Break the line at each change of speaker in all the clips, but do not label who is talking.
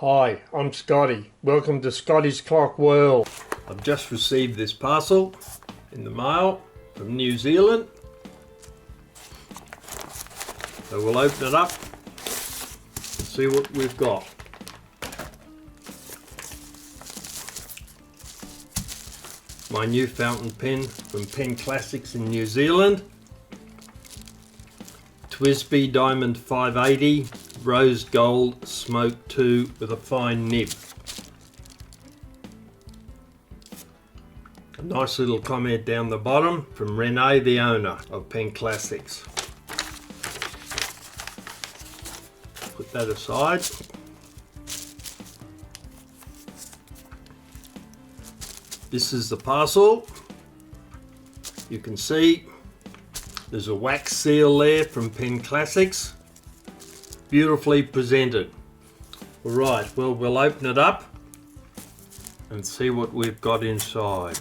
Hi, I'm Scotty. Welcome to Scotties Clock World. I've just received this parcel in the mail from New Zealand. So we'll open it up and see what we've got. My new fountain pen from Pen Classics in New Zealand. Twsbi Diamond 580 Rose Gold Smoke 2 with a fine nib. A nice little comment down the bottom from Renee, the owner of Pen Classics. Put that aside. This is the parcel. You can see there's a wax seal there from Pen Classics. Beautifully presented. Alright, well, we'll open it up and see what we've got inside.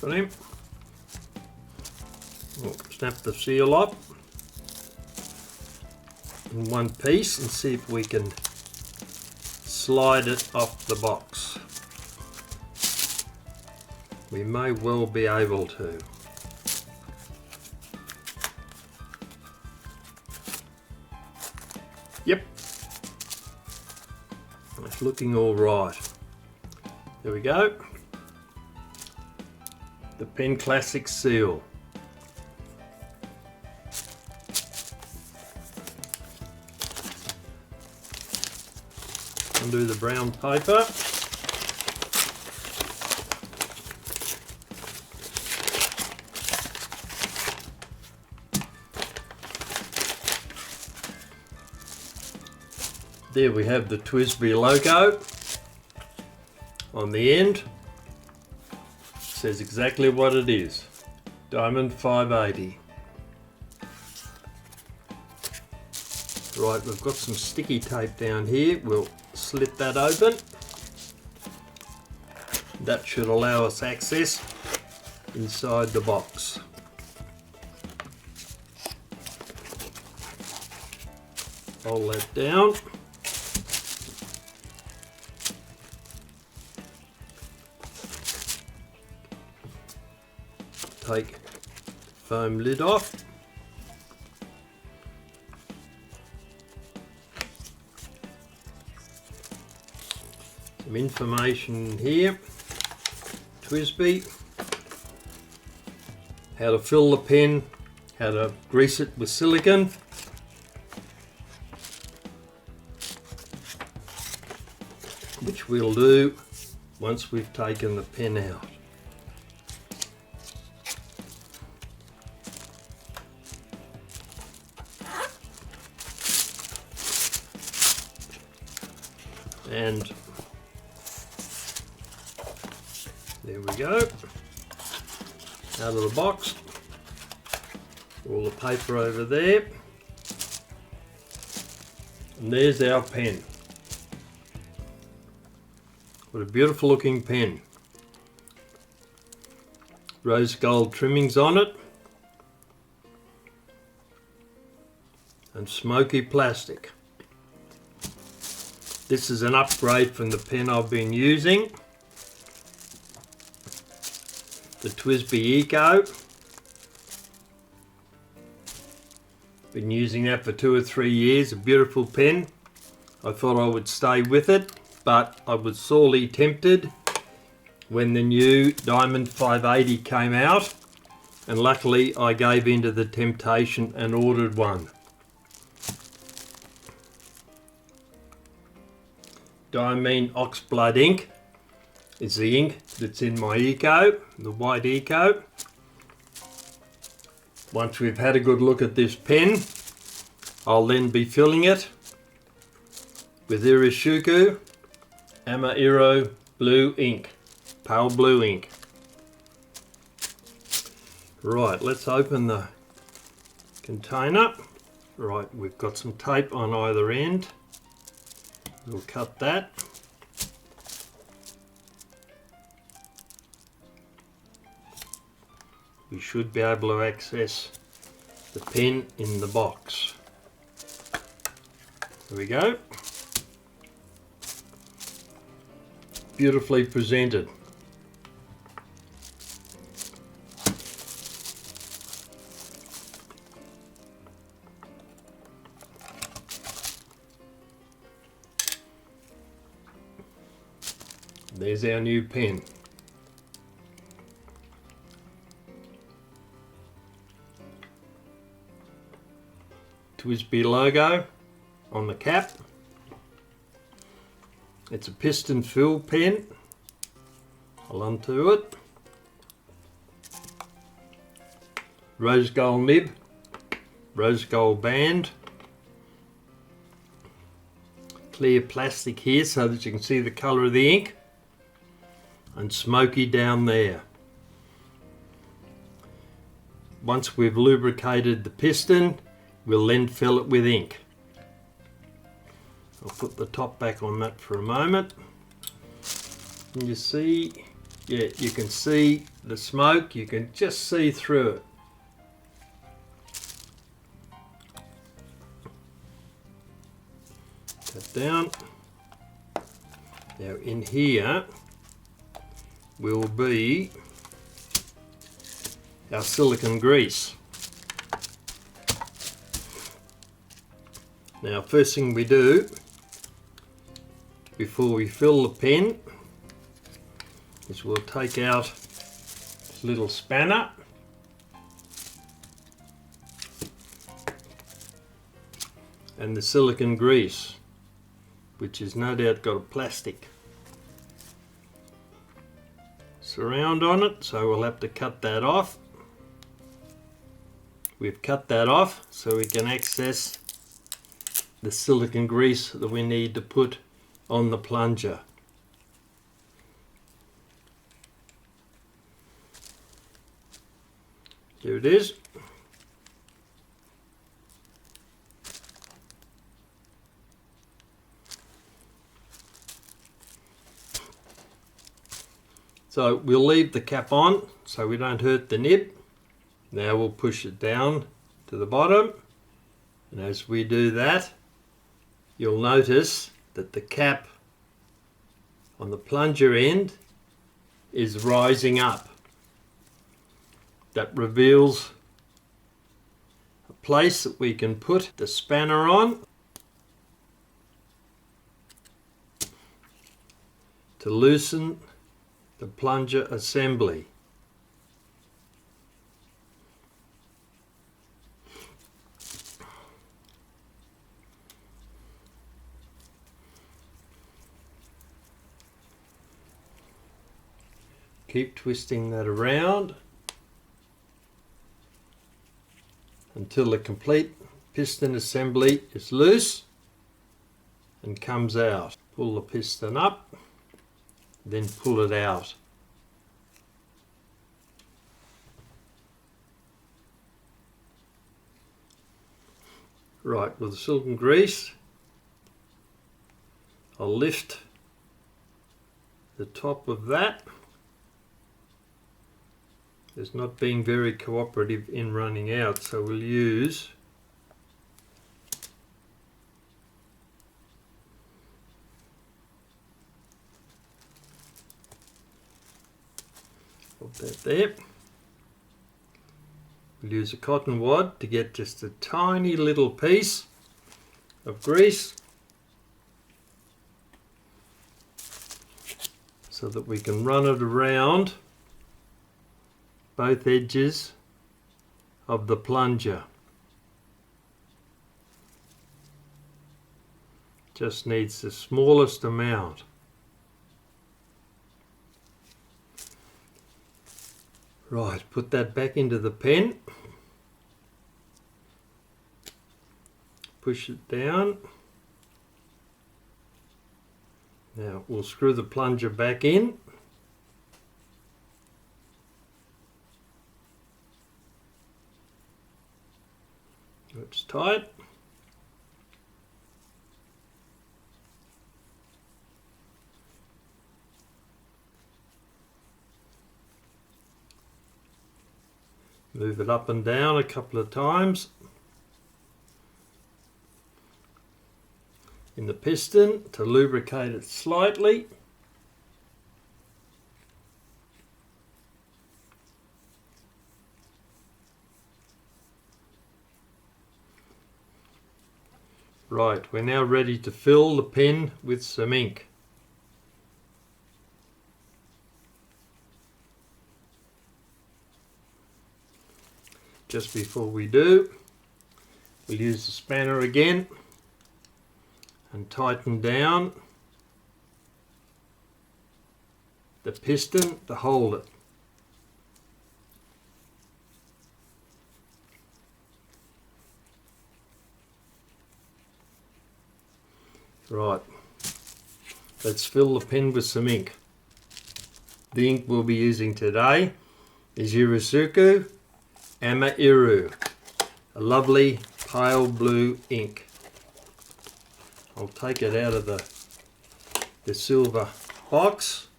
Got him. We'll snap the seal up in one piece and see if we can slide it off the box. We may well be able to. Yep, it's looking all right. There we go. The Pen Classics seal. Undo the brown paper. There we have the Twsbi logo on the end. Says exactly what it is. Diamond 580. Right, we've got some sticky tape down here. We'll slit that open. That should allow us access inside the box. Hold that down. Take the foam lid off. Some information here. Twsbi. How to fill the pen, how to grease it with silicone. Which we'll do once we've taken the pen out. And there we go, out of the box, all the paper over there, and there's our pen. What a beautiful looking pen. Rose gold trimmings on it, and smoky plastic. This is an upgrade from the pen I've been using, the Twsbi Eco. Been using that for 2 or 3 years, a beautiful pen. I thought I would stay with it, but I was sorely tempted when the new Diamond 580 came out, and luckily I gave in to the temptation and ordered one. Diamine Oxblood ink is the ink that's in my Eco, the white Eco. Once we've had a good look at this pen, I'll then be filling it with Iroshizuku Ama-iro blue ink, pale blue ink. Right, let's open the container. Right, we've got some tape on either end. We'll cut that. we should be able to access the pen in the box. There we go. Beautifully presented. There's our new pen. Twsbi logo on the cap. It's a piston fill pen. I'll undo it. Rose gold nib, rose gold band. Clear plastic here so that you can see the colour of the ink. And smoky down there. Once we've lubricated the piston, we'll then fill it with ink. I'll put the top back on that for a moment. And you see, yeah, you can see the smoke, you can just see through it. Tap down. Now in here will be our silicone grease. Now first thing we do before we fill the pen is we'll take out this little spanner and the silicone grease, which is no doubt got a plastic surround on it, so we'll have to cut that off. We've cut that off so we can access the silicone grease that we need to put on the plunger. Here it is. So we'll leave the cap on so we don't hurt the nib. Now we'll push it down to the bottom, and as we do that, you'll notice that the cap on the plunger end is rising up. That reveals a place that we can put the spanner on to loosen the plunger assembly. Keep twisting that around until the complete piston assembly is loose and comes out. Pull the piston up, then pull it out. Right, with the silicone grease, I'll lift the top of that. It's not being very cooperative in running out, so we'll use that there. We'll use a cotton wad to get just a tiny little piece of grease so that we can run it around both edges of the plunger. Just needs the smallest amount. Right, put that back into the pen. Push it down. Now we'll screw the plunger back in. It's tight. Move it up and down a couple of times. In the piston to lubricate it slightly. Right, we're now ready to fill the pen with some ink. Just before we do, we'll use the spanner again and tighten down the piston to hold it. Right, let's fill the pen with some ink. The ink we'll be using today is Iroshizuku Ama-iro, a lovely pale blue ink. I'll take it out of the silver box,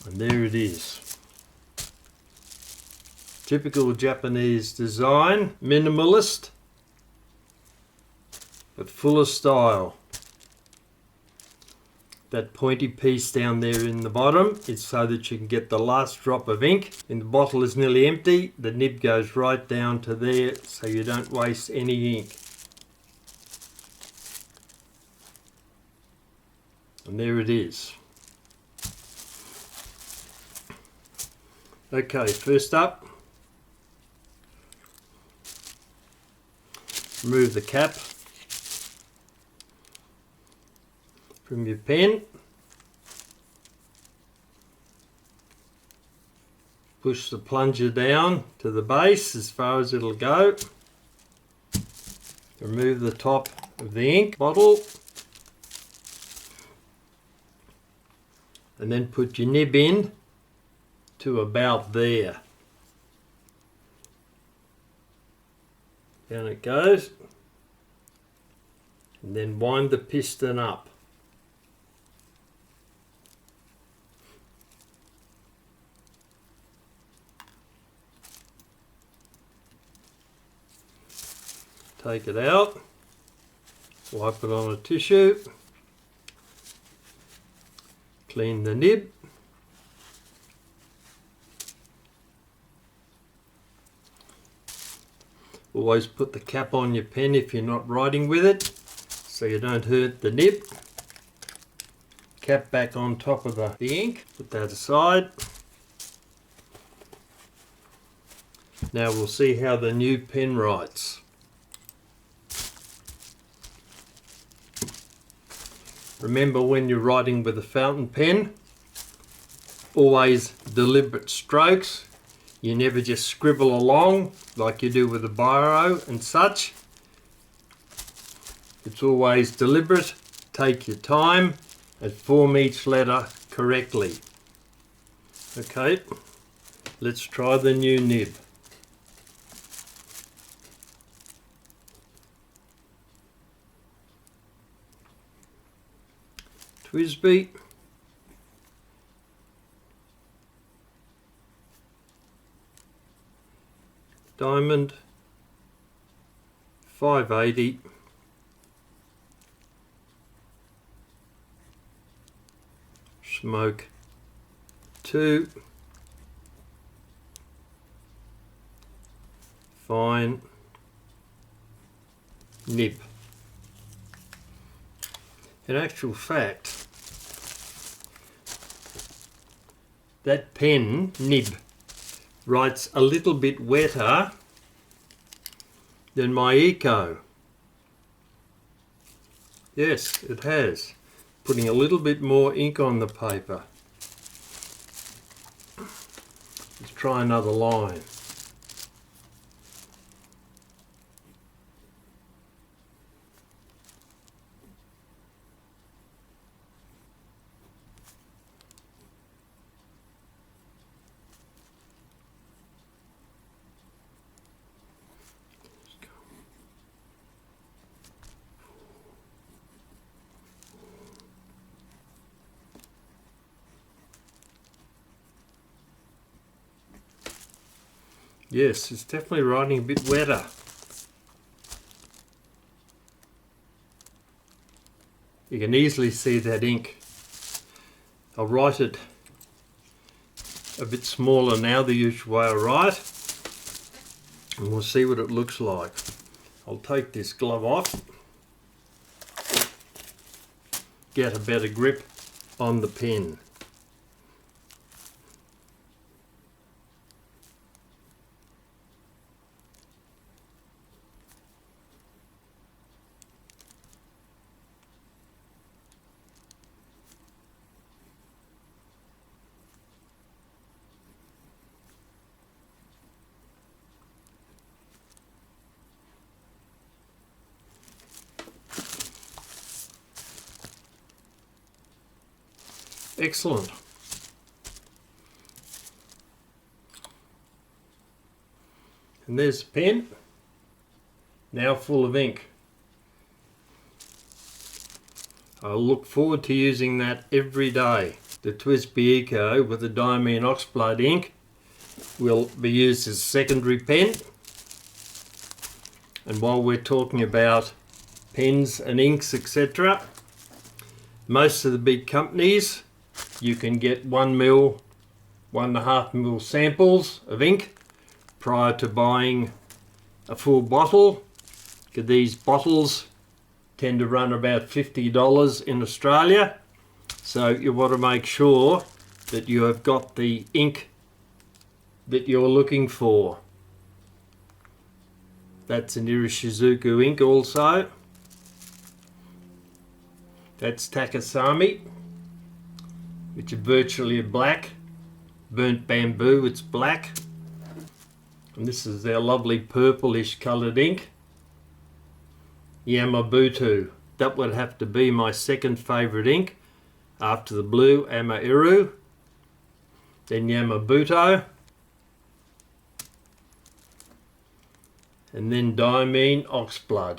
and there it is. Typical Japanese design, minimalist, but full of style. That pointy piece down there in the bottom is so that you can get the last drop of ink. When the bottle is nearly empty, the nib goes right down to there so you don't waste any ink. And there it is. Okay, first up, remove the cap from your pen. Push the plunger down to the base as far as it'll go. Remove the top of the ink bottle. And then put your nib in to about there. Down it goes. And then wind the piston up. Take it out, wipe it on a tissue, clean the nib, always put the cap on your pen if you're not writing with it so you don't hurt the nib. Cap back on top of the ink, put that aside. Now we'll see how the new pen writes. Remember, when you're writing with a fountain pen, always deliberate strokes. You never just scribble along like you do with a biro and such. It's always deliberate. Take your time and form each letter correctly. Okay, let's try the new nib. Twsbi Diamond 580 Smoke 2 Fine Nib. In actual fact, that pen nib writes a little bit wetter than my Eco. Yes, it has. Putting a little bit more ink on the paper. Let's try another line. Yes, it's definitely writing a bit wetter. You can easily see that ink. I'll write it a bit smaller now, the usual way I write, and we'll see what it looks like. I'll take this glove off, get a better grip on the pen. Excellent. And there's the pen, now full of ink. I'll look forward to using that every day. The Twsbi Eco with the diamine oxblood ink will be used as secondary pen. And while we're talking about pens and inks, etc., most of the big companies, you can get 1 ml, 1.5 ml samples of ink prior to buying a full bottle. These bottles tend to run about $50 in Australia, so you want to make sure that you have got the ink that you're looking for. That's an Iroshizuku ink also. That's Takasami, which is virtually black. Burnt bamboo, it's black. And this is their lovely purplish coloured ink. Yamabuto, that would have to be my second favourite ink after the blue Ama-iro. Then Yamabuto. And then diamine oxblood.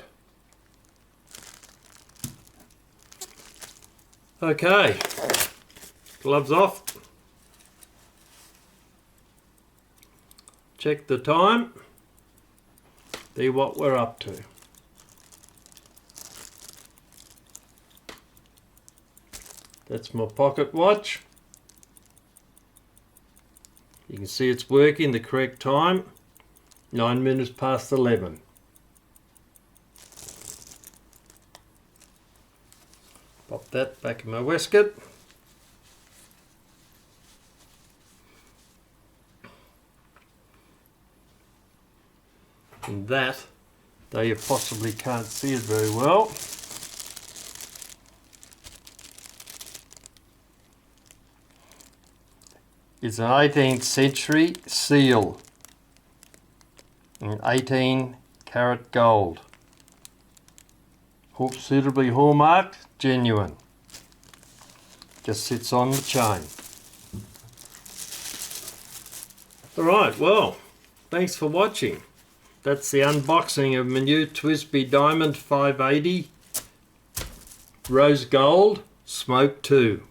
Okay, gloves off. Check the time. See what we're up to. That's my pocket watch. You can see it's working the correct time. 9 minutes past 11. Pop that back in my waistcoat. And that, though you possibly can't see it very well, is an 18th century seal in 18 karat gold. Suitably hallmarked, genuine. Just sits on the chain. Alright, well, thanks for watching. That's the unboxing of my new Twsbi Diamond 580 Rose Gold Smoke 2.